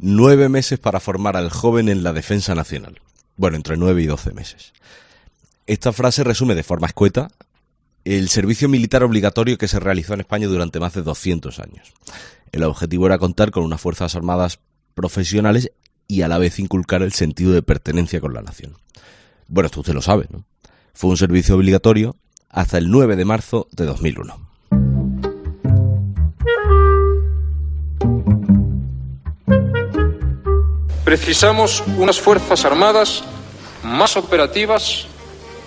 9 meses para formar al joven en la defensa nacional. Bueno, entre 9 y 12 meses. Esta frase resume de forma escueta el servicio militar obligatorio que se realizó en España durante más de 200 años. El objetivo era contar con unas fuerzas armadas profesionales y a la vez inculcar el sentido de pertenencia con la nación. Bueno, esto usted lo sabe, ¿no? Fue un servicio obligatorio hasta el 9 de marzo de 2001. Precisamos unas fuerzas armadas más operativas,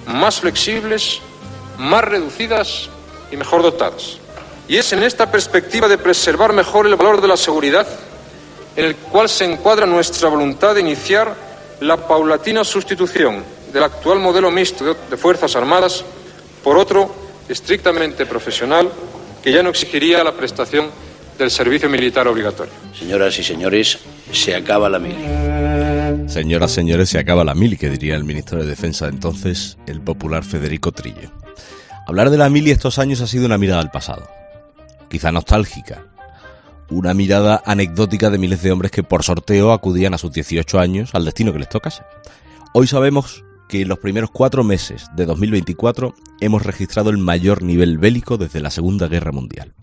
más flexibles, más reducidas y mejor dotadas. Y es en esta perspectiva de preservar mejor el valor de la seguridad en el cual se encuadra nuestra voluntad de iniciar la paulatina sustitución del actual modelo mixto de Fuerzas Armadas por otro estrictamente profesional que ya no exigiría la prestación del servicio militar obligatorio. Señoras y señores, se acaba la mili. Señoras, señores, se acaba la mili, que diría el ministro de Defensa de entonces, el popular Federico Trillo. Hablar de la mili estos años ha sido una mirada al pasado, quizá nostálgica, una mirada anecdótica de miles de hombres que por sorteo acudían a sus 18 años al destino que les tocase. Hoy sabemos que en los primeros 4 meses de 2024 hemos registrado el mayor nivel bélico desde la Segunda Guerra Mundial.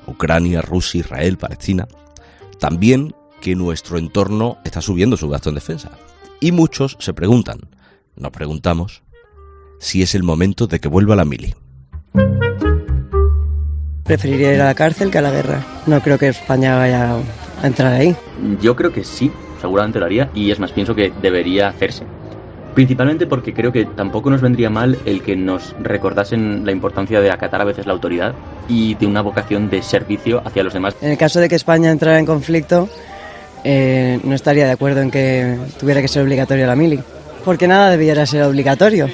Ucrania, Rusia, Israel, Palestina. También que nuestro entorno está subiendo su gasto en defensa. Y muchos se preguntan, nos preguntamos, si es el momento de que vuelva la mili. Preferiría ir a la cárcel que a la guerra. No creo que España vaya a entrar ahí. Yo creo que sí, seguramente lo haría, y es más, pienso que debería hacerse. Principalmente porque creo que tampoco nos vendría mal el que nos recordasen la importancia de acatar a veces la autoridad y de una vocación de servicio hacia los demás. En el caso de que España entrara en conflicto, no estaría de acuerdo en que tuviera que ser obligatorio la mili, porque nada debiera ser obligatorio.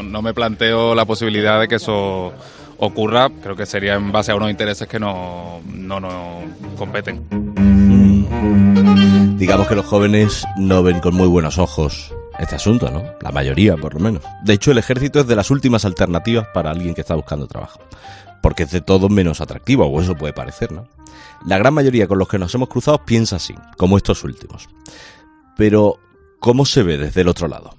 No me planteo la posibilidad de que eso ocurra, creo que sería en base a unos intereses que no competen. Digamos que los jóvenes no ven con muy buenos ojos este asunto, ¿no? La mayoría, por lo menos. De hecho, el ejército es de las últimas alternativas para alguien que está buscando trabajo, porque es de todo menos atractivo, o eso puede parecer, ¿no? La gran mayoría con los que nos hemos cruzado piensa así, como estos últimos. Pero, ¿cómo se ve desde el otro lado?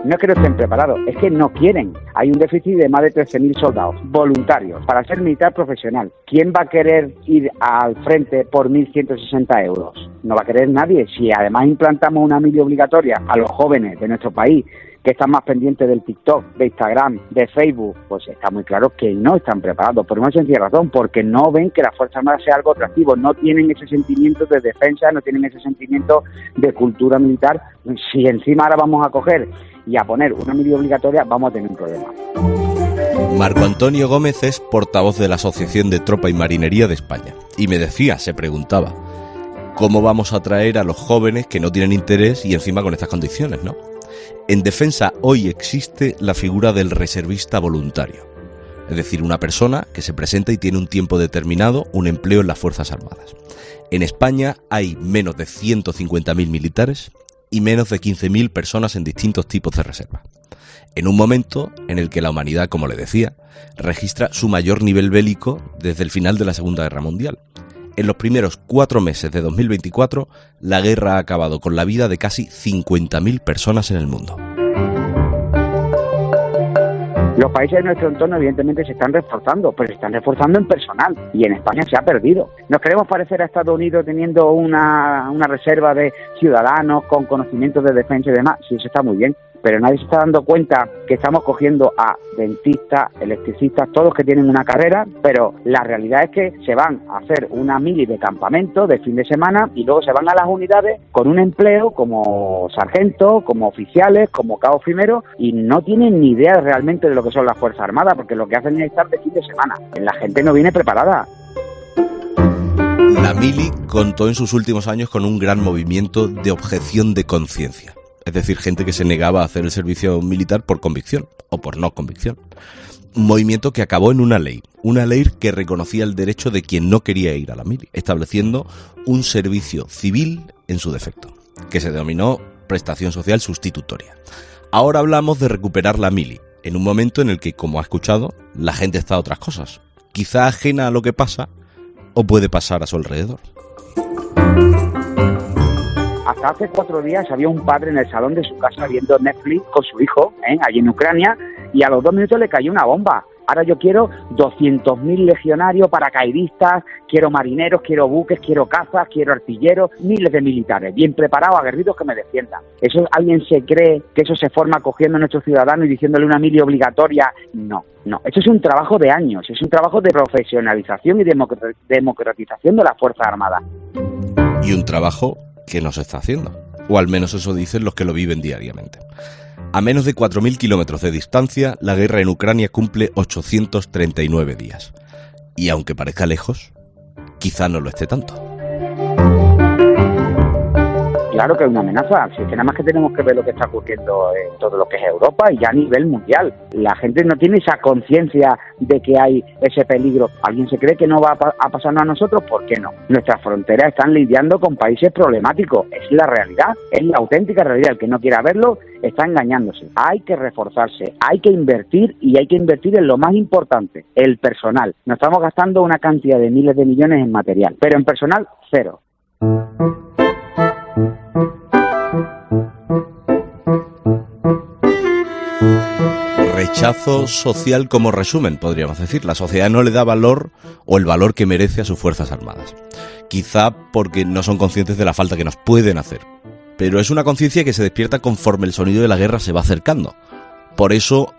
No es que no estén preparados, es que no quieren. Hay un déficit de más de 13.000 soldados voluntarios para ser militar profesional. ¿Quién va a querer ir al frente por 1.160 euros? No va a querer nadie. Si además implantamos una mili obligatoria a los jóvenes de nuestro país, que están más pendientes del TikTok, de Instagram, de Facebook, pues está muy claro que no están preparados, por una sencilla razón, porque no ven que la Fuerza Armada sea algo atractivo, no tienen ese sentimiento de defensa, no tienen ese sentimiento de cultura militar. Si encima ahora vamos a coger y a poner una mili obligatoria, vamos a tener un problema. Marco Antonio Gómez es portavoz de la Asociación de Tropa y Marinería de España, y me decía, se preguntaba, ¿cómo vamos a atraer a los jóvenes que no tienen interés y encima con estas condiciones, ¿no? En defensa hoy existe la figura del reservista voluntario, es decir, una persona que se presenta y tiene un tiempo determinado un empleo en las Fuerzas Armadas. En España hay menos de 150.000 militares y menos de 15.000 personas en distintos tipos de reserva. En un momento en el que la humanidad, como le decía, registra su mayor nivel bélico desde el final de la Segunda Guerra Mundial. En los primeros 4 meses de 2024, la guerra ha acabado con la vida de casi 50.000 personas en el mundo. Los países de nuestro entorno evidentemente se están reforzando, pero se están reforzando en personal y en España se ha perdido. ¿Nos queremos parecer a Estados Unidos teniendo una reserva de ciudadanos con conocimientos de defensa y demás? Sí, eso está muy bien, pero nadie se está dando cuenta que estamos cogiendo a dentistas, electricistas, todos que tienen una carrera, pero la realidad es que se van a hacer una mili de campamento de fin de semana y luego se van a las unidades con un empleo como sargentos, como oficiales, como cabo primero, y no tienen ni idea realmente de lo que son las Fuerzas Armadas, porque lo que hacen es estar de fin de semana. La gente no viene preparada. La mili contó en sus últimos años con un gran movimiento de objeción de conciencia. Es decir, gente que se negaba a hacer el servicio militar por convicción o por no convicción. Un movimiento que acabó en una ley que reconocía el derecho de quien no quería ir a la mili, estableciendo un servicio civil en su defecto, que se denominó prestación social sustitutoria. Ahora hablamos de recuperar la mili, en un momento en el que, como ha escuchado, la gente está a otras cosas. quizá ajena a lo que pasa o puede pasar a su alrededor. Hasta hace 4 días había un padre en el salón de su casa viendo Netflix con su hijo, allí en Ucrania, y a los 2 minutos le cayó una bomba. Ahora yo quiero 200.000 legionarios, paracaidistas, quiero marineros, quiero buques, quiero cazas, quiero artilleros, miles de militares, bien preparados, aguerridos, que me defiendan. ¿Eso alguien se cree que eso se forma cogiendo a nuestros ciudadanos y diciéndole una mili obligatoria? No. Eso es un trabajo de años, es un trabajo de profesionalización y democratización de las Fuerzas Armadas. Y un trabajo que no se está haciendo, o al menos eso dicen los que lo viven diariamente. A menos de 4.000 kilómetros de distancia, la guerra en Ucrania cumple 839 días. Y aunque parezca lejos, quizá no lo esté tanto. Claro que es una amenaza, si es que nada más que tenemos que ver lo que está ocurriendo en todo lo que es Europa y ya a nivel mundial. La gente no tiene esa conciencia de que hay ese peligro. ¿Alguien se cree que no va a pasarnos a nosotros? ¿Por qué no? Nuestras fronteras están lidiando con países problemáticos, es la realidad, es la auténtica realidad. El que no quiera verlo está engañándose. Hay que reforzarse, hay que invertir y hay que invertir en lo más importante, el personal. Nos estamos gastando una cantidad de miles de millones en material, pero en personal, cero. Rechazo social como resumen, podríamos decir. La sociedad no le da valor o el valor que merece a sus Fuerzas Armadas. Quizá porque no son conscientes de la falta que nos pueden hacer. Pero es una conciencia que se despierta conforme el sonido de la guerra se va acercando. Por eso,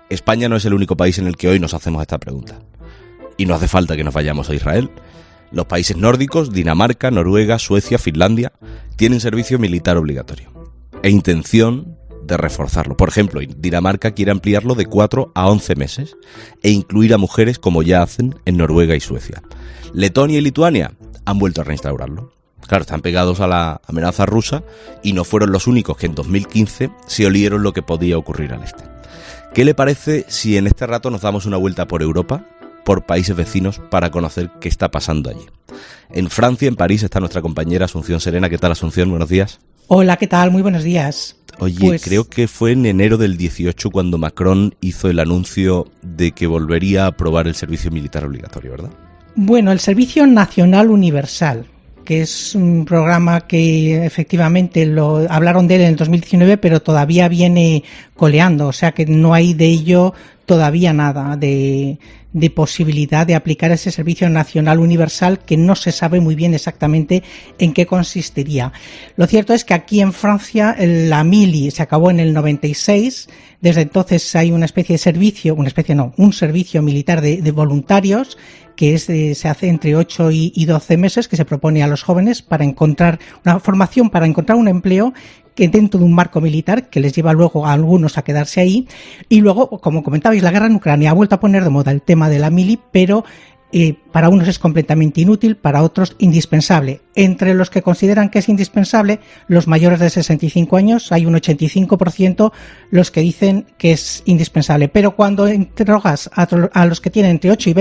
España no es el único país en el que hoy nos hacemos esta pregunta. Y no hace falta que nos vayamos a Israel. Los países nórdicos, Dinamarca, Noruega, Suecia, Finlandia, tienen servicio militar obligatorio e intención de reforzarlo. Por ejemplo, Dinamarca quiere ampliarlo de 4 a 11 meses e incluir a mujeres como ya hacen en Noruega y Suecia. Letonia y Lituania han vuelto a reinstaurarlo. Claro, están pegados a la amenaza rusa y no fueron los únicos que en 2015 se olieron lo que podía ocurrir al este. ¿Qué le parece si en este rato nos damos una vuelta por Europa, por países vecinos, para conocer qué está pasando allí? En Francia, en París, está nuestra compañera Asunción Serena. ¿Qué tal, Asunción? Buenos días. Hola, ¿qué tal? Muy buenos días. Oye, creo que fue en enero del 18 cuando Macron hizo el anuncio de que volvería a aprobar el servicio militar obligatorio, ¿verdad? Bueno, el Servicio Nacional Universal, que es un programa que efectivamente hablaron de él en el 2019, pero todavía viene coleando, o sea que no hay de ello todavía nada de posibilidad de aplicar ese servicio nacional universal, que no se sabe muy bien exactamente en qué consistiría. Lo cierto es que aquí en Francia la mili se acabó en el 96, desde entonces hay un servicio militar de voluntarios que se hace entre 8 y 12 meses, que se propone a los jóvenes para encontrar una formación, para encontrar un empleo que dentro de un marco militar que les lleva luego a algunos a quedarse ahí. Y luego, como comentabais, la guerra en Ucrania ha vuelto a poner de moda el tema de la mili, pero para unos es completamente inútil, para otros indispensable. Entre los que consideran que es indispensable, los mayores de 65 años, hay un 85% los que dicen que es indispensable. Pero cuando interrogas a los que tienen entre 18 y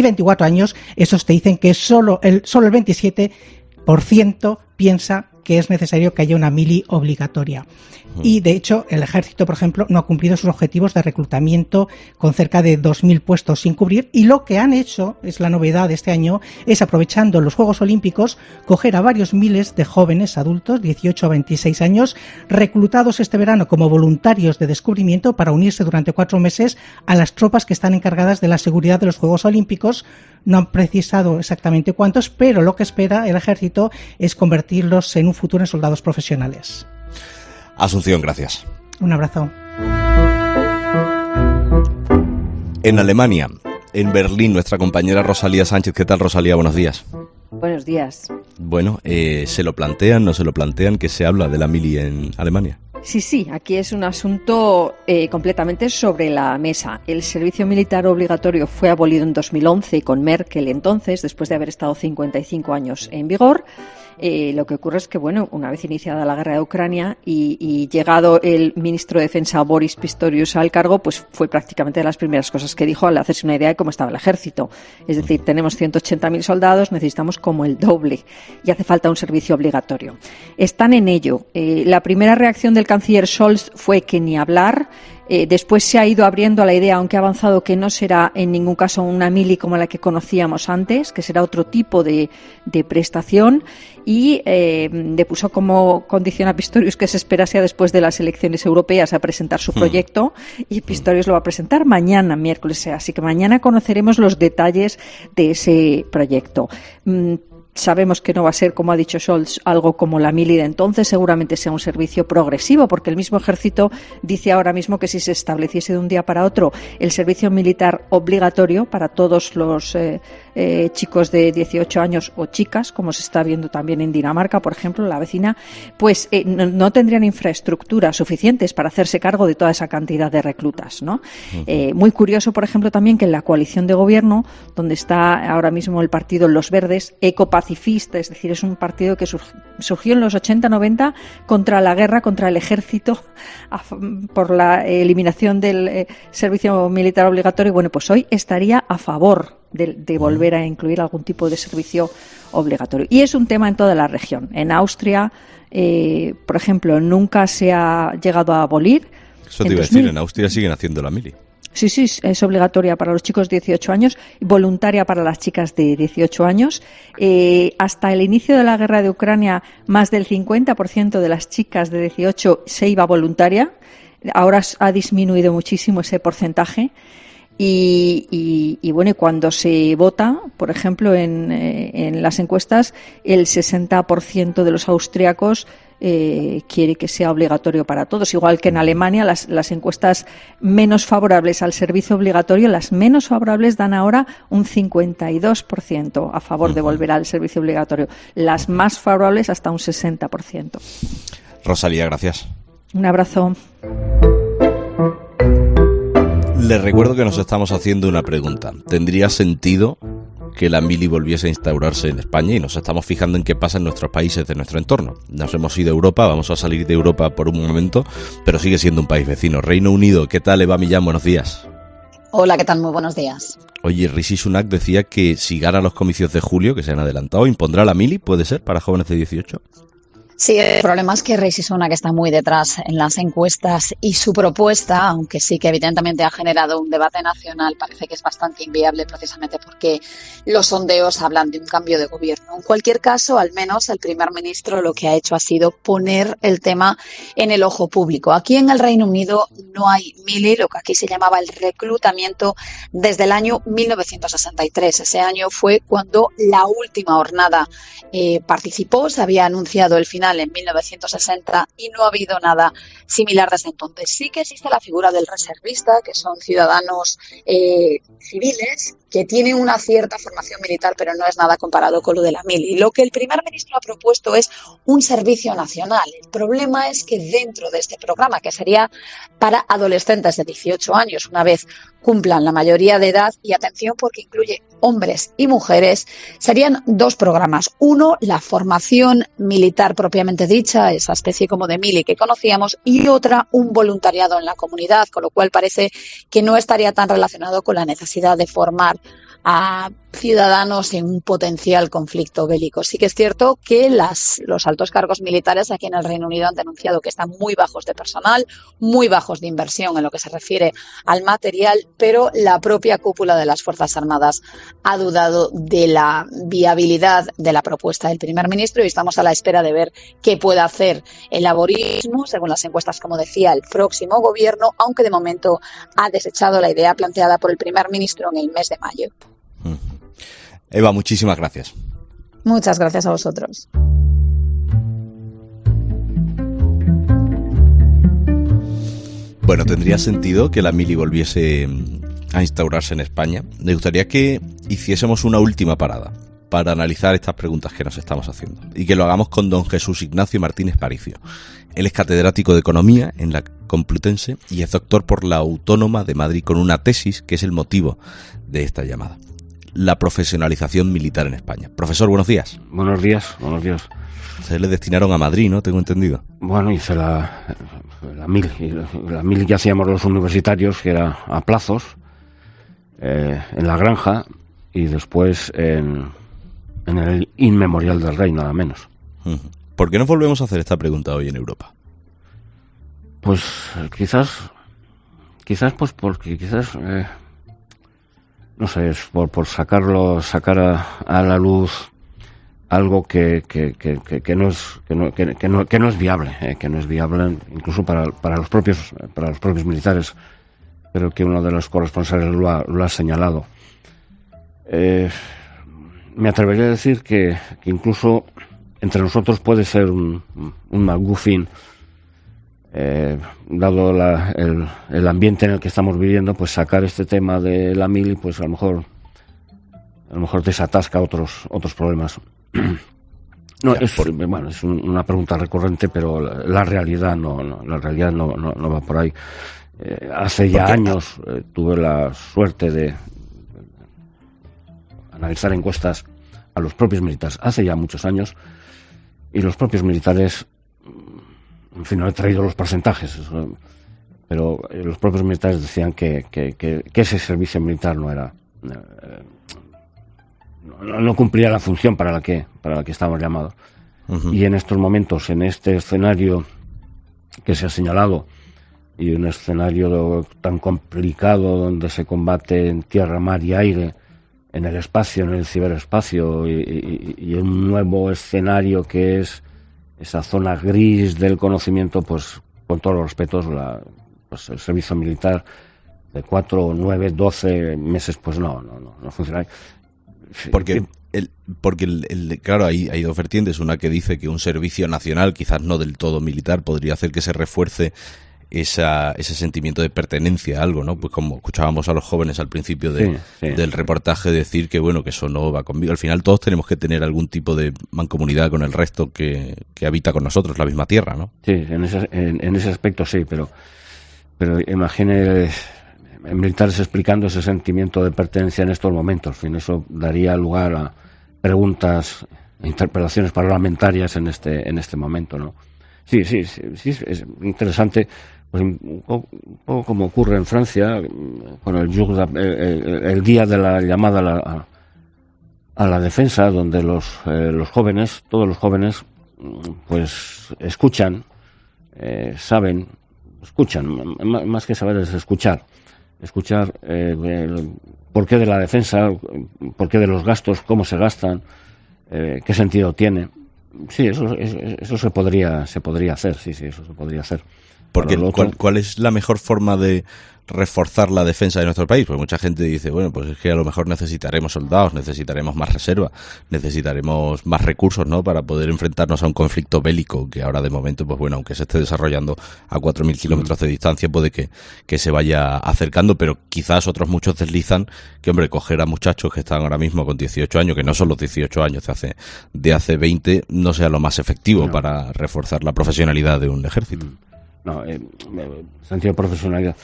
24 años, esos te dicen que solo el 27% piensa que es necesario que haya una mili obligatoria. Y, de hecho, el ejército, por ejemplo, no ha cumplido sus objetivos de reclutamiento con cerca de 2.000 puestos sin cubrir, y lo que han hecho, es la novedad de este año, es, aprovechando los Juegos Olímpicos, coger a varios miles de jóvenes adultos, 18 a 26 años, reclutados este verano como voluntarios de descubrimiento para unirse durante 4 meses a las tropas que están encargadas de la seguridad de los Juegos Olímpicos. No han precisado exactamente cuántos, pero lo que espera el ejército es convertirlos en un futuro en soldados profesionales. Asunción, gracias. Un abrazo. En Alemania, en Berlín, nuestra compañera Rosalía Sánchez. ¿Qué tal, Rosalía? Buenos días. Buenos días. Bueno, ¿se lo plantean, no se lo plantean que se habla de la mili en Alemania? Sí, aquí es un asunto completamente sobre la mesa. El servicio militar obligatorio fue abolido en 2011 con Merkel entonces, después de haber estado 55 años en vigor. Lo que ocurre es que, bueno, una vez iniciada la guerra de Ucrania y llegado el ministro de Defensa Boris Pistorius al cargo, pues fue prácticamente de las primeras cosas que dijo al hacerse una idea de cómo estaba el ejército. Es decir, tenemos 180.000 soldados, necesitamos como el doble y hace falta un servicio obligatorio. Están en ello. La primera reacción del canciller Scholz fue que ni hablar. Después se ha ido abriendo a la idea, aunque ha avanzado, que no será en ningún caso una mili como la que conocíamos antes, que será otro tipo de prestación, y depuso como condición a Pistorius que se esperase después de las elecciones europeas a presentar su proyecto, y Pistorius lo va a presentar mañana, miércoles, así que mañana conoceremos los detalles de ese proyecto. Sabemos que no va a ser, como ha dicho Scholz, algo como la mili de entonces, seguramente sea un servicio progresivo, porque el mismo ejército dice ahora mismo que si se estableciese de un día para otro el servicio militar obligatorio para todos los chicos de 18 años o chicas, como se está viendo también en Dinamarca, por ejemplo, la vecina, pues no tendrían infraestructuras suficientes para hacerse cargo de toda esa cantidad de reclutas, ¿no? Muy curioso, por ejemplo, también que en la coalición de gobierno, donde está ahora mismo el partido Los Verdes, ecopacifista, es decir, es un partido que surgió en los 80-90 contra la guerra, contra el ejército, por la eliminación del servicio militar obligatorio. Bueno, pues hoy estaría a favor de volver a incluir algún tipo de servicio obligatorio. Y es un tema en toda la región. En Austria, por ejemplo, nunca se ha llegado a abolir. Eso te iba a decir, en Austria siguen haciendo la mili. Sí, es obligatoria para los chicos de 18 años, voluntaria para las chicas de 18 años. Hasta el inicio de la guerra de Ucrania, más del 50% de las chicas de 18 se iba voluntaria. Ahora ha disminuido muchísimo ese porcentaje. Y bueno, cuando se vota, por ejemplo, en las encuestas, el 60% de los austriacos quiere que sea obligatorio para todos. Igual que en Alemania, las encuestas menos favorables al servicio obligatorio, las menos favorables dan ahora un 52% a favor de volver al servicio obligatorio. Las más favorables hasta un 60%. Rosalía, gracias. Un abrazo. Les recuerdo que nos estamos haciendo una pregunta. ¿Tendría sentido que la mili volviese a instaurarse en España? Y nos estamos fijando en qué pasa en nuestros países de nuestro entorno. Nos hemos ido a Europa, vamos a salir de Europa por un momento, pero sigue siendo un país vecino. Reino Unido, ¿qué tal, Eva Millán? Buenos días. Hola, ¿qué tal? Muy buenos días. Oye, Rishi Sunak decía que si gana los comicios de julio, que se han adelantado, impondrá la mili, ¿puede ser, para jóvenes de 18? Sí, el problema es que Rishi Sunak está muy detrás en las encuestas y su propuesta, aunque sí que evidentemente ha generado un debate nacional, parece que es bastante inviable precisamente porque los sondeos hablan de un cambio de gobierno. En cualquier caso, al menos el primer ministro lo que ha hecho ha sido poner el tema en el ojo público. Aquí en el Reino Unido no hay mili, lo que aquí se llamaba el reclutamiento, desde el año 1963. Ese año fue cuando la última hornada participó, se había anunciado el final en 1960 y no ha habido nada similar desde entonces. Sí que existe la figura del reservista, que son ciudadanos civiles que tienen una cierta formación militar, pero no es nada comparado con lo de la mili. Lo que el primer ministro ha propuesto es un servicio nacional. El problema es que dentro de este programa, que sería para adolescentes de 18 años, una vez cumplan la mayoría de edad, y atención porque incluye hombres y mujeres, serían dos programas. Uno, la formación militar propiamente dicha, esa especie como de mili que conocíamos, y otra, un voluntariado en la comunidad, con lo cual parece que no estaría tan relacionado con la necesidad de formar a ciudadanos en un potencial conflicto bélico. Sí que es cierto que los altos cargos militares aquí en el Reino Unido han denunciado que están muy bajos de personal, muy bajos de inversión en lo que se refiere al material, pero la propia cúpula de las Fuerzas Armadas ha dudado de la viabilidad de la propuesta del primer ministro y estamos a la espera de ver qué puede hacer el laborismo, según las encuestas, como decía, el próximo gobierno, aunque de momento ha desechado la idea planteada por el primer ministro en el mes de mayo. Eva, muchísimas gracias. Muchas gracias a vosotros. Bueno, tendría sentido que la mili volviese a instaurarse en España. Me gustaría que hiciésemos una última parada para analizar estas preguntas que nos estamos haciendo y que lo hagamos con don Jesús Ignacio Martínez Paricio. Él es catedrático de Economía en la Complutense y es doctor por la Autónoma de Madrid con una tesis que es el motivo de esta llamada: la profesionalización militar en España. Profesor, buenos días. Buenos días, buenos días. Ustedes le destinaron a Madrid, ¿no? Tengo entendido. Bueno, hice la mili que hacíamos los universitarios, que era a plazos, en La Granja, y después en el Inmemorial del Rey, nada menos. ¿Por qué nos volvemos a hacer esta pregunta hoy en Europa? Pues quizás quizás pues porque quizás no sé, es por sacar a la luz algo que no es viable, que no es viable incluso para los propios militares. Creo que uno de los corresponsales lo ha señalado. Me atrevería a decir que incluso entre nosotros puede ser un MacGuffin, dado el ambiente en el que estamos viviendo, pues sacar este tema de la mili, pues a lo mejor desatasca otros problemas. No, es una pregunta recurrente, pero la realidad no va por ahí. Hace ya años tuve la suerte de analizar encuestas a los propios militares, hace ya muchos años, y los propios militares, en fin, no he traído los porcentajes, pero los propios militares decían que ese servicio militar no cumplía la función para la que estábamos llamados. Uh-huh. Y en estos momentos, en este escenario que se ha señalado, y un escenario tan complicado donde se combate en tierra, mar y aire, en el espacio, en el ciberespacio, y un nuevo escenario que es esa zona gris del conocimiento, pues con todos los respetos, el servicio militar de 4, 9, 12 meses, pues no funciona. Porque claro, hay dos vertientes. Una que dice que un servicio nacional, quizás no del todo militar, podría hacer que se refuerce ese sentimiento de pertenencia a algo, ¿no? Pues como escuchábamos a los jóvenes al principio del reportaje decir que bueno, que eso no va conmigo. Al final todos tenemos que tener algún tipo de mancomunidad con el resto que habita con nosotros la misma tierra, ¿no? Sí, en ese aspecto sí, pero imagine militares explicando ese sentimiento de pertenencia en estos momentos. En fin, eso daría lugar a preguntas, interpelaciones parlamentarias en este momento, ¿no? Sí, es interesante, pues un poco como ocurre en Francia con el día de la llamada a la defensa, donde todos los jóvenes, pues escuchan, saben, más que saber es escuchar por qué de la defensa, por qué de los gastos, cómo se gastan, qué sentido tiene. Sí, eso se podría hacer, sí, eso se podría hacer. Porque ¿cuál es la mejor forma de reforzar la defensa de nuestro país? Pues mucha gente dice, bueno, pues es que a lo mejor necesitaremos soldados, necesitaremos más reserva, necesitaremos más recursos, ¿no? Para poder enfrentarnos a un conflicto bélico que ahora de momento, pues bueno, aunque se esté desarrollando a 4.000 kilómetros de distancia, puede que se vaya acercando, pero quizás otros muchos deslizan que, hombre, coger a muchachos que están ahora mismo con 18 años, que no son los 18 años de hace 20, no sea lo más efectivo para reforzar la profesionalidad de un ejército. No, sentido de profesionalidad.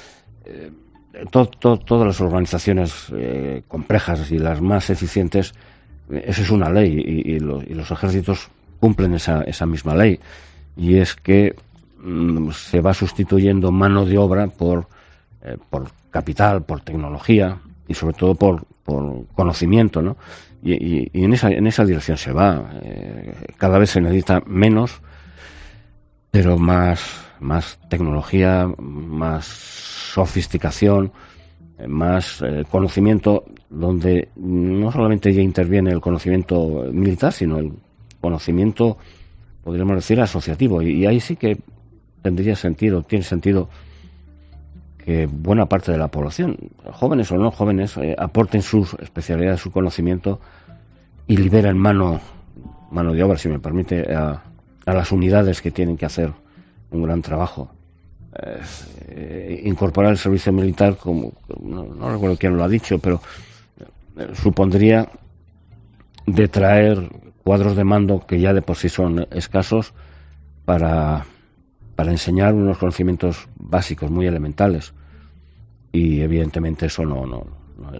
Todas las organizaciones complejas y las más eficientes, eso es una ley y los ejércitos cumplen esa misma ley, y es que se va sustituyendo mano de obra por capital, por tecnología y sobre todo por conocimiento, ¿no? Y en esa dirección se va. Cada vez se necesita menos, pero más tecnología, más sofisticación, más conocimiento, donde no solamente ya interviene el conocimiento militar, sino el conocimiento, podríamos decir, asociativo. Y ahí sí que tiene sentido que buena parte de la población, jóvenes o no jóvenes, aporten sus especialidades, su conocimiento y liberen mano de obra, si me permite, a las unidades que tienen que hacer un gran trabajo. Incorporar el servicio militar, como no recuerdo quién lo ha dicho, pero supondría detraer cuadros de mando que ya de por sí son escasos para enseñar unos conocimientos básicos muy elementales, y evidentemente eso no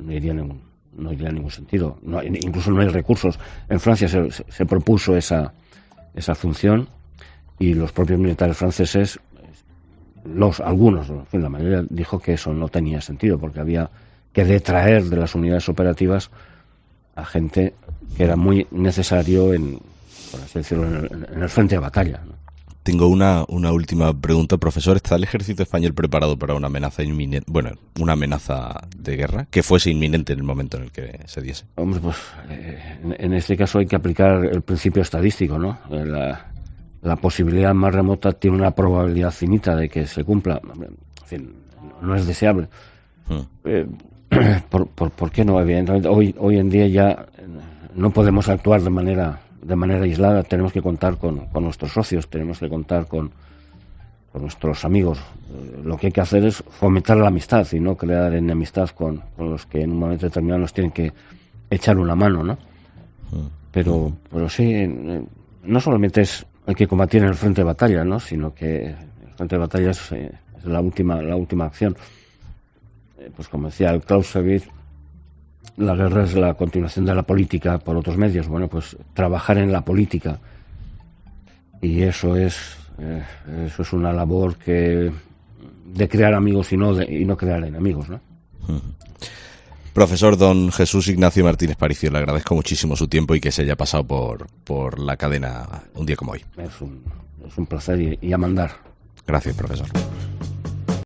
iría a ningún sentido. Incluso no hay recursos. En Francia se propuso esa función, y los propios militares franceses, algunos, la mayoría, dijo que eso no tenía sentido, porque había que detraer de las unidades operativas a gente que era muy necesario por así decirlo, en el frente de batalla, ¿no? Tengo una última pregunta, profesor. ¿Está el ejército español preparado para una amenaza inminente, una amenaza de guerra que fuese inminente en el momento en el que se diese? Hombre, pues en este caso hay que aplicar el principio estadístico, ¿no? La posibilidad más remota tiene una probabilidad finita de que se cumpla. En fin, no es deseable. ¿Por qué no? Evidentemente, hoy en día ya no podemos actuar de manera aislada. Tenemos que contar con nuestros socios, tenemos que contar con nuestros amigos. Lo que hay que hacer es fomentar la amistad y no crear enemistad con los que en un momento determinado nos tienen que echar una mano, ¿no? Pero sí, no solamente es hay que combatir en el frente de batalla, ¿no? Sino que el frente de batalla es la última acción. Pues como decía el Clausewitz, la guerra es la continuación de la política por otros medios. Bueno, pues trabajar en la política, y eso es una labor de crear amigos y no crear enemigos, ¿no? Profesor don Jesús Ignacio Martínez Paricio, le agradezco muchísimo su tiempo y que se haya pasado por la cadena un día como hoy. Es un placer y a mandar. Gracias, profesor.